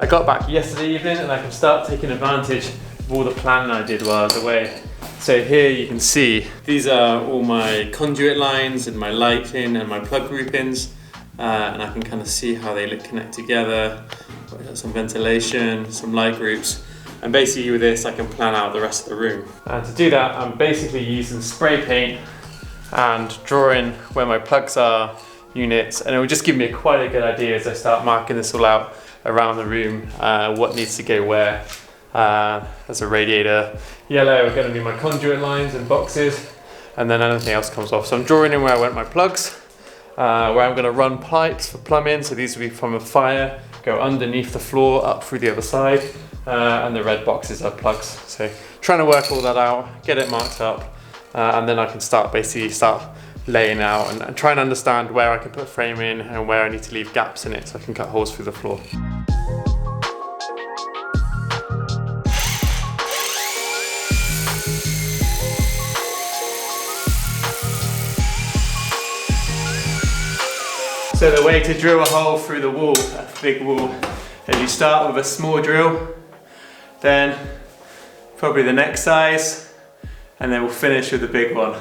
I got back yesterday evening and I can start taking advantage of all the planning I did while I was away. So here you can see, these are all my conduit lines and my lighting and my plug groupings. And I can kind of see how they connect together. I've got some ventilation, some light groups. And basically with this I can plan out the rest of the room. And to do that I'm basically using spray paint and drawing where my plugs are, units, and it will just give me quite a good idea as I start marking this all out around the room, what needs to go where. As a radiator, yellow are going to be my conduit lines and boxes, and then anything else comes off. So I'm drawing in where I want my plugs, where I'm going to run pipes for plumbing, so these will be from a fire, go underneath the floor, up through the other side, and the red boxes are plugs. So trying to work all that out, get it marked up, and then I can start laying out and try and understand where I can put framing and where I need to leave gaps in it so I can cut holes through the floor. So the way to drill a hole through the wall, a big wall, is you start with a small drill, then probably the next size, and then we'll finish with the big one.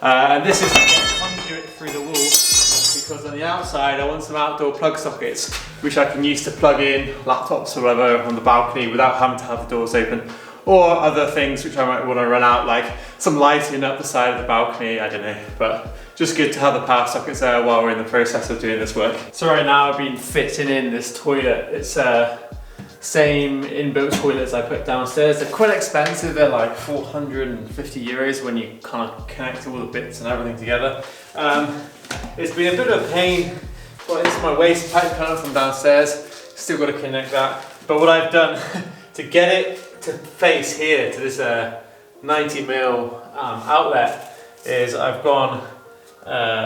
And this is to get conduit through the wall, because on the outside I want some outdoor plug sockets which I can use to plug in laptops or whatever on the balcony without having to have the doors open, or other things which I might want to run out, like some lighting up the side of the balcony, I don't know, but just good to have the power sockets there while we're in the process of doing this work. So right now I've been fitting in this toilet. It's same inbuilt toilets I put downstairs. They're quite expensive. They're like 450 euros when you kind of connect all the bits and everything together. It's been a bit of a pain. Well, it's my waste pipe coming from downstairs. Still got to connect that. But what I've done to get it to face here to this 90mm outlet is I've gone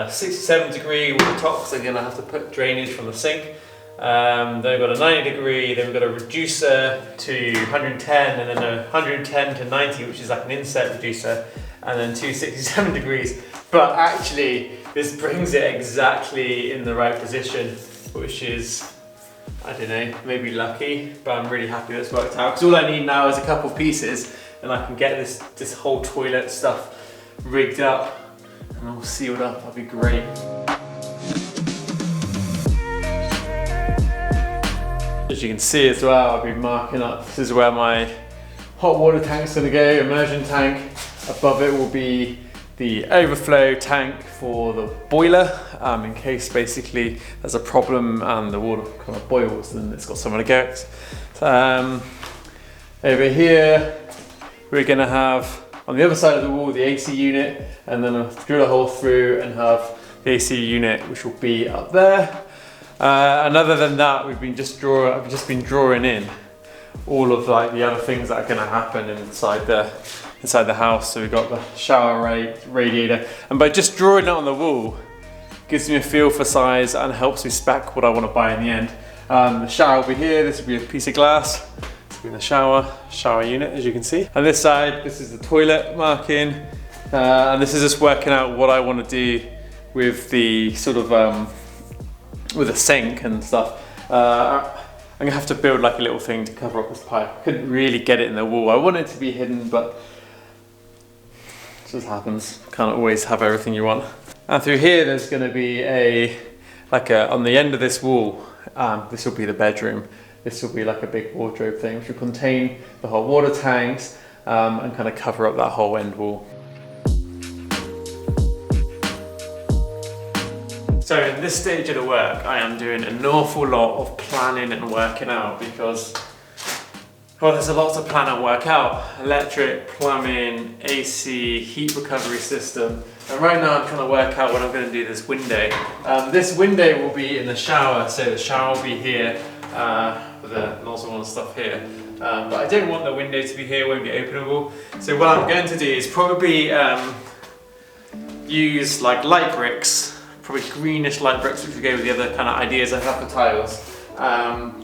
67 degree with the top, because I'm going to have to put drainage from the sink. Then we've got a 90 degree, then we've got a reducer to 110, and then a 110 to 90, which is like an inset reducer, and then 267 degrees. But actually, this brings it exactly in the right position, which is, I don't know, maybe lucky, but I'm really happy that's worked out. Because all I need now is a couple pieces, and I can get this whole toilet stuff rigged up and all sealed up. That'd be great. As you can see as well, I've been marking up, this is where my hot water tank's gonna go, immersion tank. Above it will be the overflow tank for the boiler, in case basically there's a problem and the water kind of boils, then it's got somewhere to go. Over here, we're gonna have, on the other side of the wall, the AC unit, and then I'll drill a hole through and have the AC unit, which will be up there. And other than that, I've just been drawing in all of like the other things that are going to happen inside the house. So we've got the shower radiator, and by just drawing it on the wall, gives me a feel for size and helps me spec what I want to buy in the end. The shower will be here. This will be a piece of glass. This will be the shower unit, as you can see. And this side, this is the toilet marking, and this is just working out what I want to do with the sort of with a sink and stuff. I'm gonna have to build like a little thing to cover up this pipe. I couldn't really get it in the wall. I want it to be hidden, but it just happens. Can't always have everything you want. And through here, there's gonna be on the end of this wall, this will be the bedroom. This will be like a big wardrobe thing, which will contain the hot water tanks and kind of cover up that whole end wall. So in this stage of the work, I am doing an awful lot of planning and working out, because, well, there's a lot to plan and work out. Electric, plumbing, AC, heat recovery system. And right now I'm trying to work out what I'm going to do this window. This window will be in the shower, so the shower will be here with the nozzle and stuff here. But I don't want the window to be here, it won't be openable. So what I'm going to do is probably use like light bricks, probably greenish light bricks, which will go with the other kind of ideas I have for tiles. But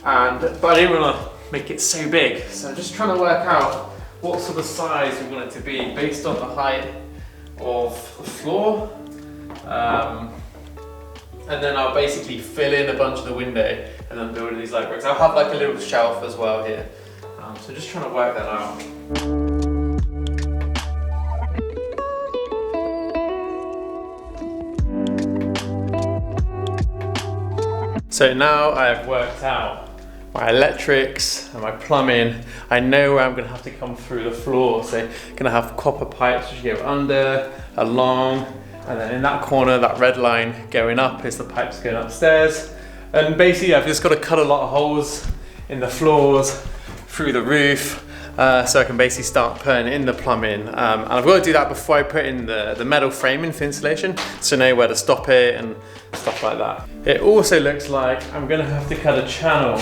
I didn't want to make it so big, so I'm just trying to work out what sort of size we want it to be based on the height of the floor. and then I'll basically fill in a bunch of the window and then build these light bricks. I'll have like a little shelf as well here. So just trying to work that out. So now I've worked out my electrics and my plumbing. I know where I'm gonna have to come through the floor. So I'm gonna have copper pipes which go under, along, and then in that corner, that red line going up is the pipes going upstairs. And basically I've just got to cut a lot of holes in the floors, through the roof, so I can basically start putting in the plumbing. And I've got to do that before I put in the metal framing for insulation, so I know where to stop it and stuff like that. It also looks like I'm going to have to cut a channel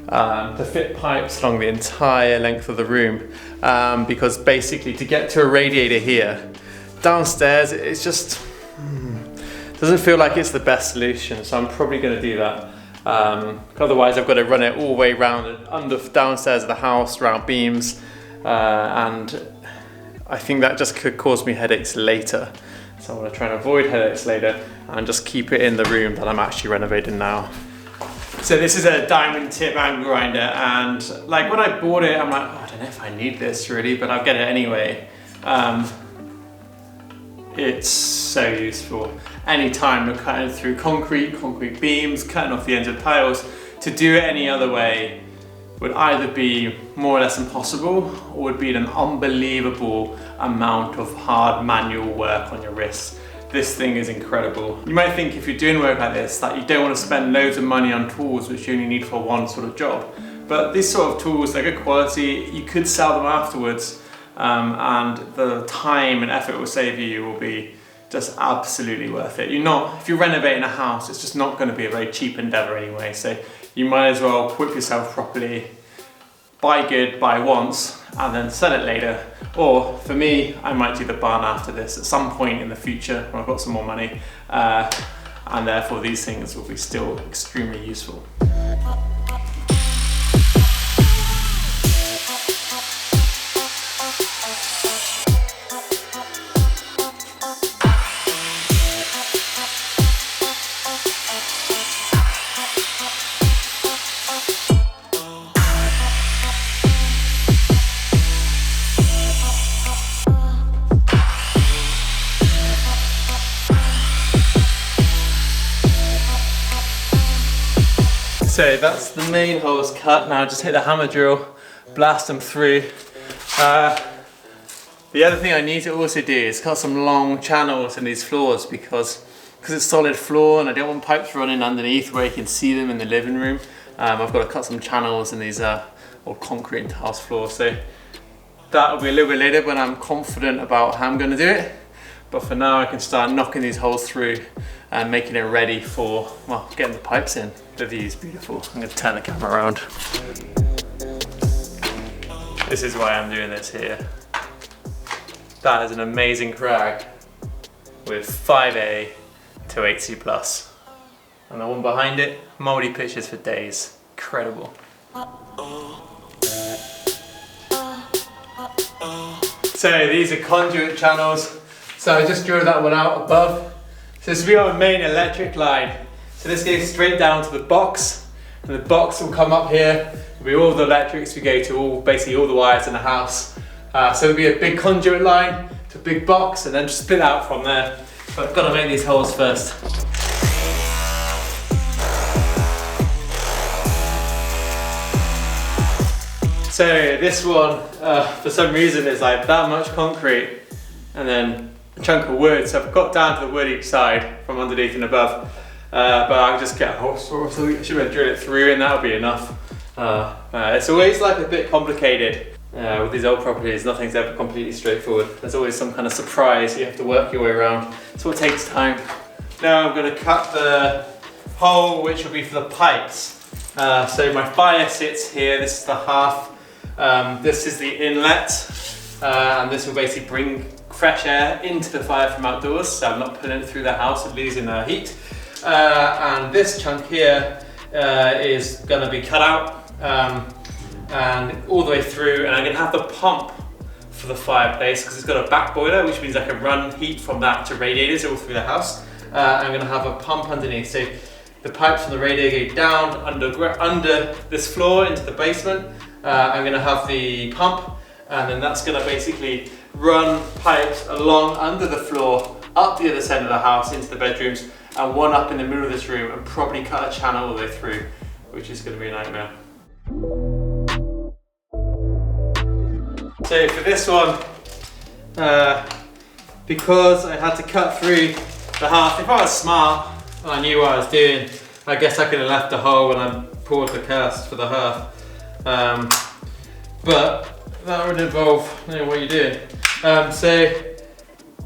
to fit pipes along the entire length of the room, because basically to get to a radiator here, downstairs it's just doesn't feel like it's the best solution, so I'm probably going to do that. Otherwise I've got to run it all the way around downstairs of the house, around beams, and I think that just could cause me headaches later. So I want to try and avoid headaches later and just keep it in the room that I'm actually renovating now. So this is a diamond tip angle grinder, and like when I bought it I'm like, oh, I don't know if I need this really, but I'll get it anyway. It's so useful. Anytime you're cutting through concrete beams, cutting off the ends of tiles, to do it any other way would either be more or less impossible, or would be an unbelievable amount of hard manual work on your wrists. This thing is incredible. You might think if you're doing work like this that you don't want to spend loads of money on tools which you only need for one sort of job. But these sort of tools, they're good quality, you could sell them afterwards, and the time and effort it will save you will be just absolutely worth it. If you're renovating a house, it's just not going to be a very cheap endeavor anyway, so you might as well equip yourself properly, buy good, buy once, and then sell it later. Or for me, I might do the barn after this at some point in the future when I've got some more money, and therefore these things will be still extremely useful. So that's the main holes cut. Now just hit the hammer drill, blast them through. The other thing I need to also do is cut some long channels in these floors, because it's solid floor and I don't want pipes running underneath where you can see them in the living room. I've got to cut some channels in these old concrete and tiles floors. So that'll be a little bit later when I'm confident about how I'm going to do it. But for now I can start knocking these holes through and making it ready for, well, getting the pipes in. The view is beautiful. I'm going to turn the camera around. This is why I'm doing this here. That is an amazing crag with 5A to 8C+. And the one behind it, mouldy pictures for days. Incredible. So these are conduit channels. So I just drilled that one out above. So this will be our main electric line. So this goes straight down to the box, and the box will come up here. It'll be all the electrics we go to, basically all the wires in the house. So it'll be a big conduit line to a big box, and then just split out from there. But I've got to make these holes first. So this one, for some reason, is like that much concrete, and then a chunk of wood. So I've got down to the wood each side from underneath and above. But I'll just get a hole saw, so I should drill it through and that'll be enough. It's always like a bit complicated with these old properties. Nothing's ever completely straightforward. There's always some kind of surprise you have to work your way around. So it takes time. Now I'm going to cut the hole which will be for the pipes. So my fire sits here. This is the half. This is the inlet, and this will basically bring fresh air into the fire from outdoors, so I'm not putting it through the house and losing heat. And this chunk here is going to be cut out and all the way through, and I'm going to have the pump for the fireplace because it's got a back boiler, which means I can run heat from that to radiators all through the house. I'm going to have a pump underneath. So the pipes from the radiator go down under this floor into the basement. I'm going to have the pump, and then that's going to basically run pipes along under the floor, up the other side of the house into the bedrooms, and one up in the middle of this room, and probably cut a channel all the way through, which is going to be a nightmare. So for this one, because I had to cut through the hearth, if I was smart and I knew what I was doing, I guess I could have left a hole when I poured the cast for the hearth. But that would involve knowing what you're doing. So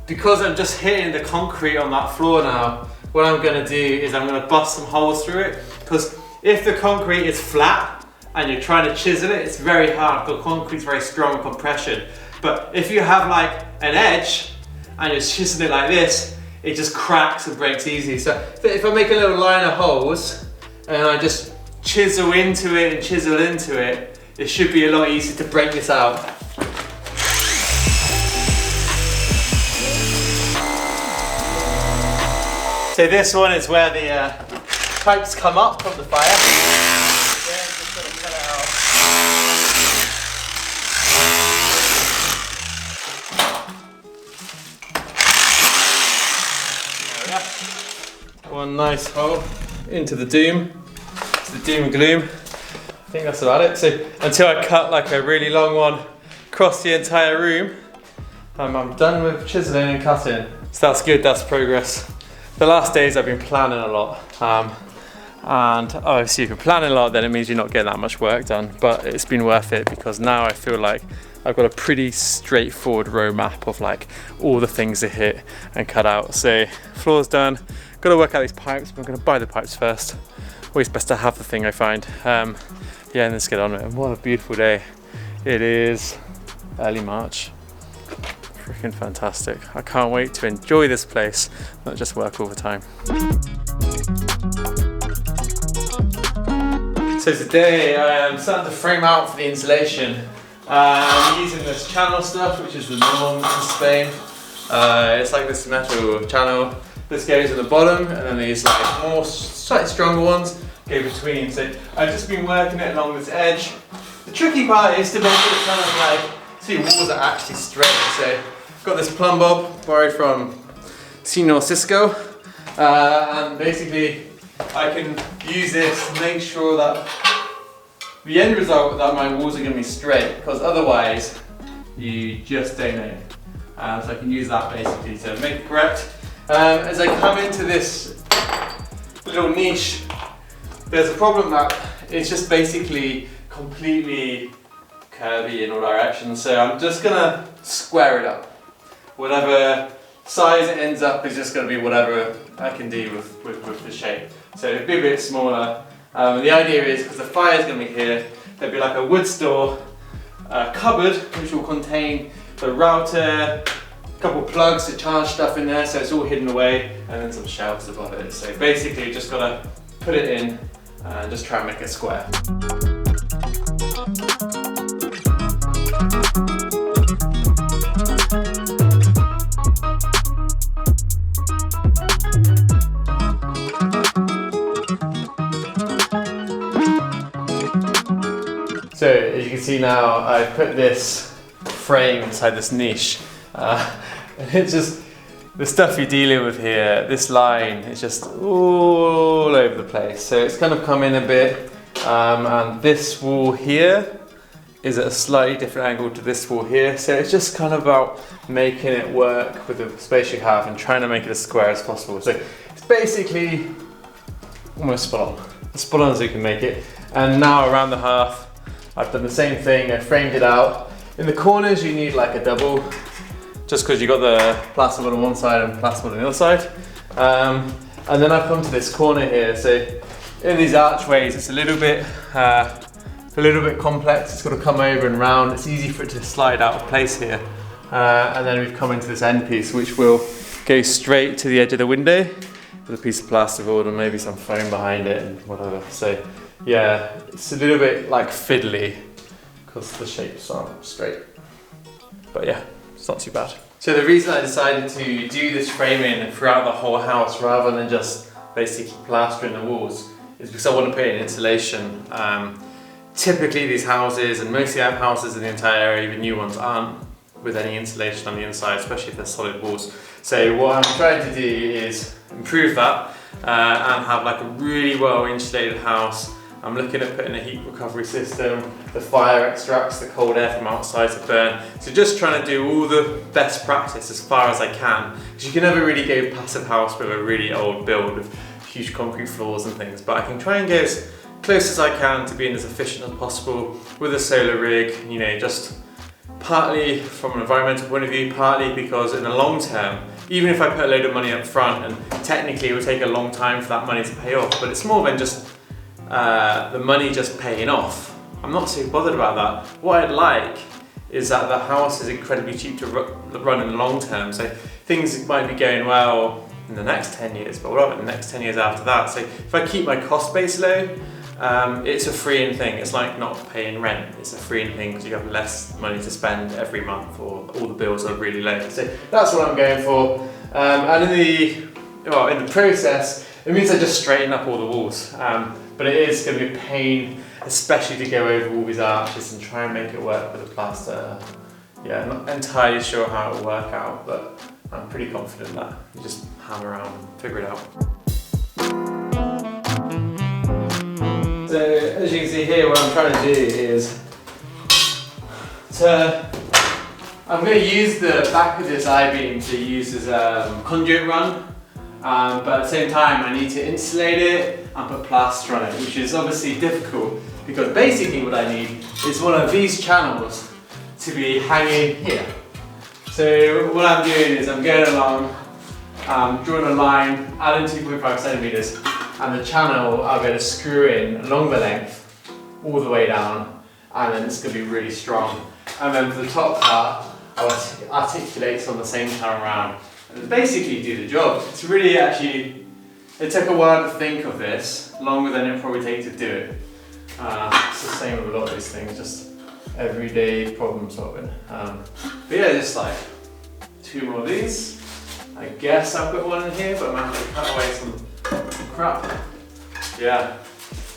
because I'm just hitting the concrete on that floor now, what I'm going to do is I'm going to bust some holes through it, because if the concrete is flat and you're trying to chisel it, it's very hard because concrete's very strong compression. But if you have like an edge and you're chiseling it like this, it just cracks and breaks easy. So if I make a little line of holes and I just chisel into it and chisel into it, it should be a lot easier to break this out. So this one is where the pipes come up from the fire. Again, just gonna cut it out. There we go. One nice hole into the doom, to the doom and gloom. I think that's about it. So until I cut like a really long one across the entire room, I'm done with chiseling and cutting. So that's good, that's progress. The last days I've been planning a lot, and obviously if you're planning a lot, then it means you're not getting that much work done, but it's been worth it because now I feel like I've got a pretty straightforward roadmap of like all the things to hit and cut out. So floor's done, got to work out these pipes, but I'm going to buy the pipes first. Always best to have the thing, I find. Yeah, and let's get on with it. What a beautiful day. It is early March. Freaking fantastic. I can't wait to enjoy this place, not just work all the time. So today I am starting to frame out for the insulation. I'm using this channel stuff, which is the norm in Spain. It's like this metal channel. This goes at the bottom, and then these like more slightly stronger ones go between. So I've just been working it along this edge. The tricky part is to make it kind of like, so your walls are actually straight. So got this plumb bob borrowed from Senior Cisco, and basically I can use this to make sure that the end result that my walls are going to be straight, because otherwise you just don't know. So I can use that basically to make it correct. As I come into this little niche, there's a problem that it's just basically completely curvy in all directions, so I'm just going to square it up. Whatever size it ends up is just going to be whatever I can do with the shape. So it'll be a bit smaller. The idea is, because the fire is going to be here, there'll be like a wood store cupboard which will contain the router, a couple of plugs to charge stuff in there, so it's all hidden away, and then some shelves above it. So basically just got to put it in and just try and make it square. So as you can see now, I put this frame inside this niche, and it's just, the stuff you're dealing with here, this line is just all over the place. So it's kind of come in a bit, and this wall here is at a slightly different angle to this wall here. So it's just kind of about making it work with the space you have and trying to make it as square as possible. So it's basically almost spot on, as spot on as you can make it. And now around the hearth, I've done the same thing. I framed it out. In the corners, you need like a double, just because you've got the plasterboard on one side and plasterboard on the other side. And then I've come to this corner here. So in these archways, it's a little bit complex. It's got to come over and round. It's easy for it to slide out of place here. And then we've come into this end piece, which will go straight to the edge of the window with a piece of plasterboard and maybe some foam behind it and whatever. So yeah, it's a little bit like fiddly because the shapes aren't straight. But yeah, it's not too bad. So the reason I decided to do this framing throughout the whole house rather than just basically plastering the walls is because I want to put in insulation. Typically these houses, and mostly our houses in the entire area, even new ones, aren't with any insulation on the inside, especially if they're solid walls. So what I'm trying to do is improve that and have like a really well insulated house. I'm looking at putting a heat recovery system. The fire extracts the cold air from outside to burn. So just trying to do all the best practice as far as I can. Because you can never really go passive house with a really old build with huge concrete floors and things. But I can try and get as close as I can to being as efficient as possible with a solar rig, you know, just partly from an environmental point of view, partly because in the long term, even if I put a load of money up front, and technically it would take a long time for that money to pay off, but it's more than just the money just paying off. I'm not so bothered about that. What I'd like is that the house is incredibly cheap to run in the long term. So things might be going well in the next 10 years, but what about the next 10 years after that? So if I keep my cost base low, it's a freeing thing. It's like not paying rent. It's a freeing thing because you have less money to spend every month, or all the bills are really low. So that's what I'm going for. And in the process, it means I just straighten up all the walls. But it is going to be a pain, especially to go over all these arches and try and make it work with the plaster. Yeah, I'm not entirely sure how it will work out, but I'm pretty confident that you just hammer around and figure it out. So as you can see here, what I'm trying to do is I'm going to use the back of this I-beam to use as a conduit run, but at the same time I need to insulate it and put plaster on it, which is obviously difficult because basically what I need is one of these channels to be hanging here. So what I'm doing is I'm going along, drawing a line, adding 2.5 centimeters, and the channel I'm going to screw in along the length, all the way down, and then it's going to be really strong. And then for the top part, I'll articulate on the same time around. And basically do the job. It's really actually, it took a while to think of this, longer than it probably takes to do it. It's the same with a lot of these things, just everyday problem solving. But yeah, just like 2 more of these. I guess I'll put one in here, but I might have to cut away some crap. Yeah.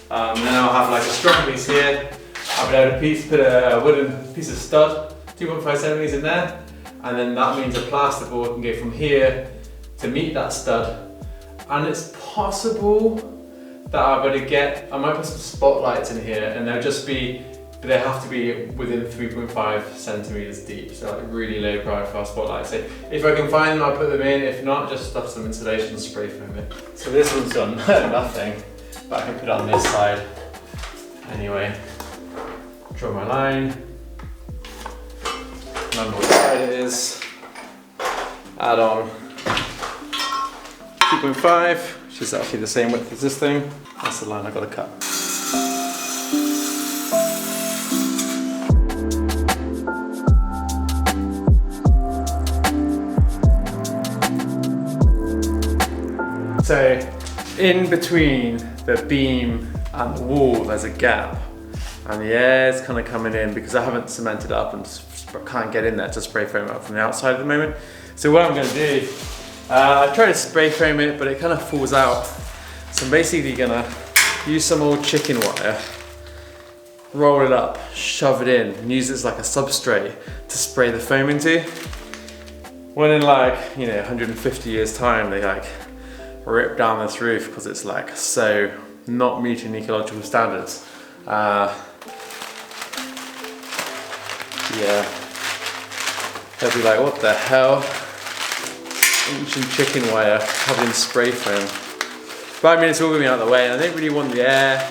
And then I'll have like a strong piece here. I'll be able to put a wooden piece of stud, 2.5 centimeters in there. And then that means a plasterboard can go from here to meet that stud. And it's possible that I'm going to get, I might put some spotlights in here, and they'll just be, but they have to be within 3.5 centimeters deep, so like really low profile spotlights. So if I can find them, I'll put them in. If not, just stuff some insulation, spray foam it. So this one's done nothing, but I can put it on this side anyway. Draw my line. Remember what side it is. Add on 2.5, which is actually the same width as this thing. That's the line I've got to cut. So in between the beam and the wall there's a gap, and the air's kind of coming in because I haven't cemented up and can't get in there to spray frame it up from the outside at the moment. So what I'm going to do, I try to spray frame it, but it kind of falls out. So I'm basically going to use some old chicken wire, roll it up, shove it in, and use it as like a substrate to spray the foam into. When in like, 150 years time, they like rip down this roof because it's like so not meeting ecological standards. Yeah, they'll be like, what the hell? Ancient chicken wire covered in spray foam. But I mean, it's all going to be out of the way, and I don't really want the air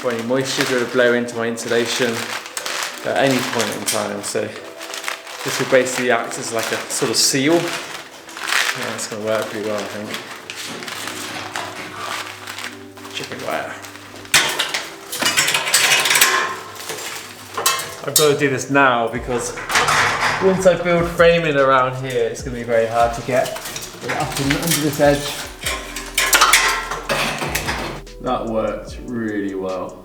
or any moisture to blow into my insulation at any point in time. So this will basically act as like a sort of seal. Yeah, it's going to work pretty well, I think. Chicken wire. I've got to do this now because once I build framing around here, it's going to be very hard to get it up and under this edge. That worked really well.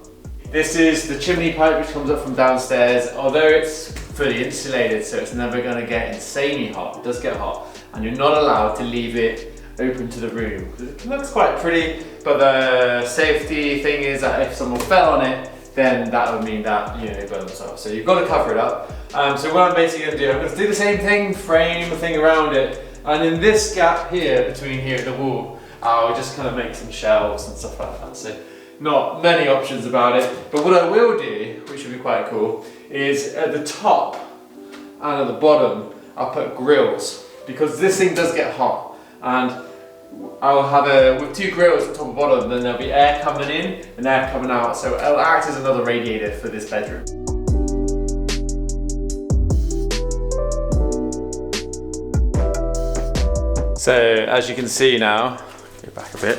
This is the chimney pipe which comes up from downstairs. Although it's fully insulated, so it's never going to get insanely hot. It does get hot, and you're not allowed to leave it open to the room. It looks quite pretty, but the safety thing is that if someone fell on it, then that would mean that, you know, they burn themselves. So you've got to cover it up. So what I'm basically going to do, I'm going to do the same thing, frame the thing around it, and in this gap here, between here and the wall, I'll just kind of make some shelves and stuff like that. So not many options about it, but what I will do, which would be quite cool, is at the top and at the bottom, I'll put grills, because this thing does get hot, and I'll have with 2 grills at top and bottom, then there'll be air coming in and air coming out, so it'll act as another radiator for this bedroom. So as you can see now, go back a bit,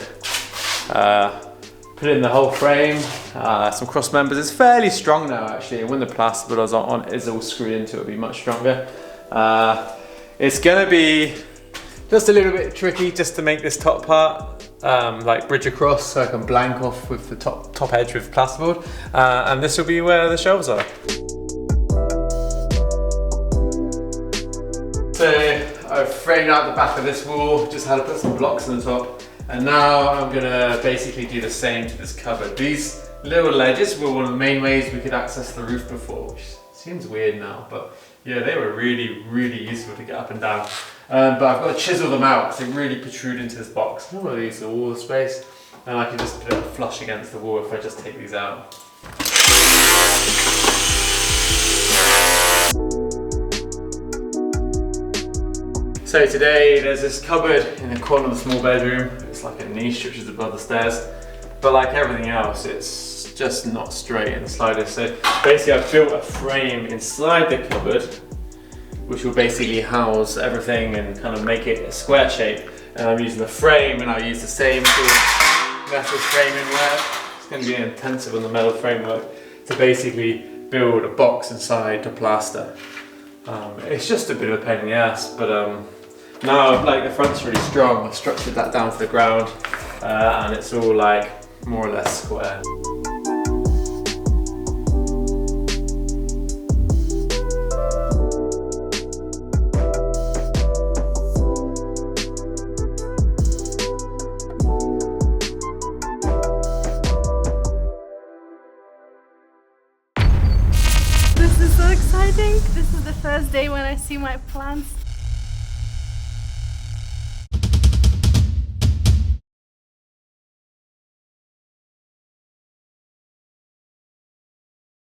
put in the whole frame, some cross members. It's fairly strong now actually, and when the plasterboard is all screwed into it, it'll be much stronger. It's gonna be just a little bit tricky just to make this top part like bridge across, so I can blank off with the top edge with plasterboard, and this will be where the shelves are. So I've framed out the back of this wall, just had to put some blocks on the top, and now I'm gonna basically do the same to this cupboard. These little ledges were one of the main ways we could access the roof before, which seems weird now, but yeah, they were really, really useful to get up and down. But I've got to chisel them out because they really protrude into this box. One of these are wall space, and I can just put it flush against the wall if I just take these out. So today there's this cupboard in the corner of the small bedroom. It's like a niche which is above the stairs, but like everything else, it's just not straight in the slightest. So basically I've built a frame inside the cupboard which will basically house everything and kind of make it a square shape. And I'm using the frame, and I'll use the same sort of metal framing work. It's going to be intensive on the metal framework to basically build a box inside to plaster. It's just a bit of a pain in the ass, but now like the front's really strong. I've structured that down to the ground, and it's all like more or less square. This is so exciting. This is the first day when I see my plants